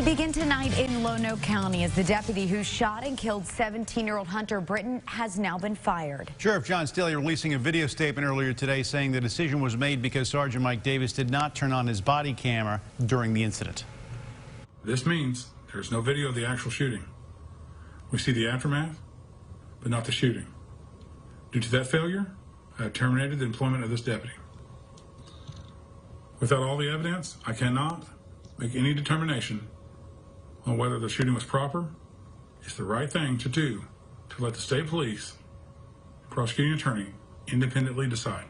Begin tonight in Lonoke County as the deputy who shot and killed 17-year-old Hunter Brittain has now been fired. Sheriff John Staley releasing a video statement earlier today saying the decision was made because Sergeant Mike Davis did not turn on his body camera during the incident. This means there's no video of the actual shooting. We see the aftermath, but not the shooting. Due to that failure, I have terminated the employment of this deputy. Without all the evidence, I cannot make any determination on whether the shooting was proper. It's the right thing to do to let the state police, prosecuting attorney, independently decide.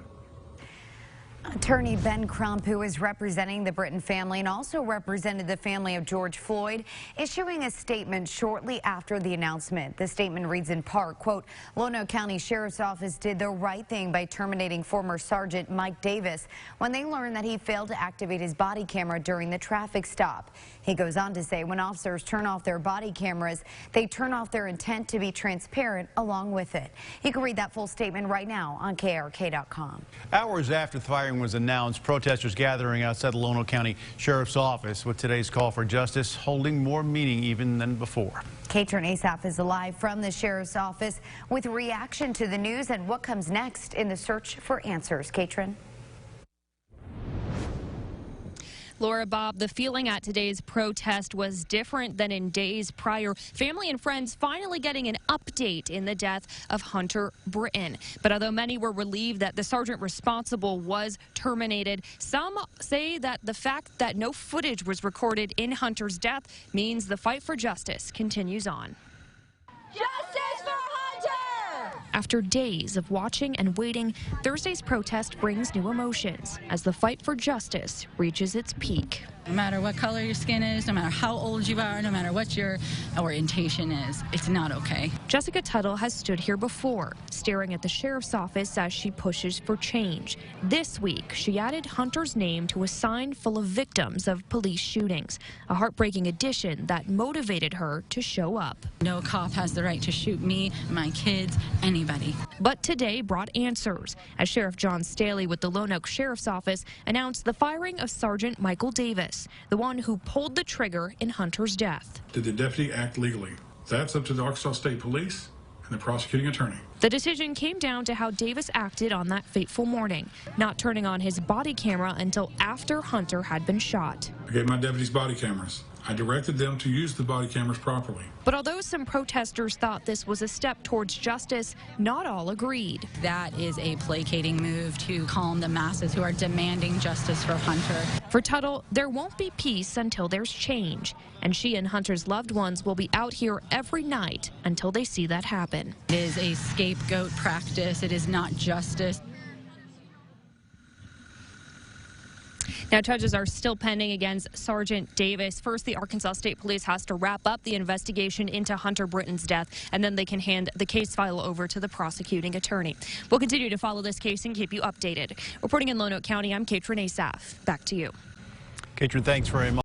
Attorney Ben Crump, who is representing the Brittain family and also represented the family of George Floyd, issuing a statement shortly after the announcement. The statement reads in part, quote, Lonoke County Sheriff's Office did the right thing by terminating former Sergeant Mike Davis when they learned that he failed to activate his body camera during the traffic stop. He goes on to say when officers turn off their body cameras, they turn off their intent to be transparent along with it. You can read that full statement right now on KARK.com. Hours after the firing was announced, protesters gathering outside the Lonoke County Sheriff's Office with today's call for justice holding more meaning even than before. Katrin Asaph is live from the Sheriff's Office with reaction to the news and what comes next in the search for answers. Katrin. Laura, Bob, the feeling at today's protest was different than in days prior. Family and friends finally getting an update in the death of Hunter Brittain. But although many were relieved that the sergeant responsible was terminated, some say that the fact that no footage was recorded in Hunter's death means the fight for justice continues on. Justice for Hunter! After days of watching and waiting, Thursday's protest brings new emotions as the fight for justice reaches its peak. No matter what color your skin is, no matter how old you are, no matter what your orientation is, it's not okay. Jessica Tuttle has stood here before, staring at the sheriff's office as she pushes for change. This week, she added Hunter's name to a sign full of victims of police shootings, a heartbreaking addition that motivated her to show up. No cop has the right to shoot me, my kids, anybody. But today brought answers, as Sheriff John Staley with the Lonoke Sheriff's Office announced the firing of Sergeant Michael Davis, the one who pulled the trigger in Hunter's death. Did the deputy act legally? That's up to the Arkansas State Police and the prosecuting attorney. The decision came down to how Davis acted on that fateful morning, not turning on his body camera until after Hunter had been shot. I gave my deputies body cameras. I directed them to use the body cameras properly. But although some protesters thought this was a step towards justice, not all agreed. That is a placating move to calm the masses who are demanding justice for Hunter. For Tuttle, there won't be peace until there's change, and she and Hunter's loved ones will be out here every night until they see that happen. It is a scapegoat practice. It is not justice. Now, charges are still pending against Sergeant Davis. First, the Arkansas State Police has to wrap up the investigation into Hunter Brittain's death, and then they can hand the case file over to the prosecuting attorney. We'll continue to follow this case and keep you updated. Reporting in Lonoke County, I'm Katrin Asaph. Back to you. Katrin, thanks very much.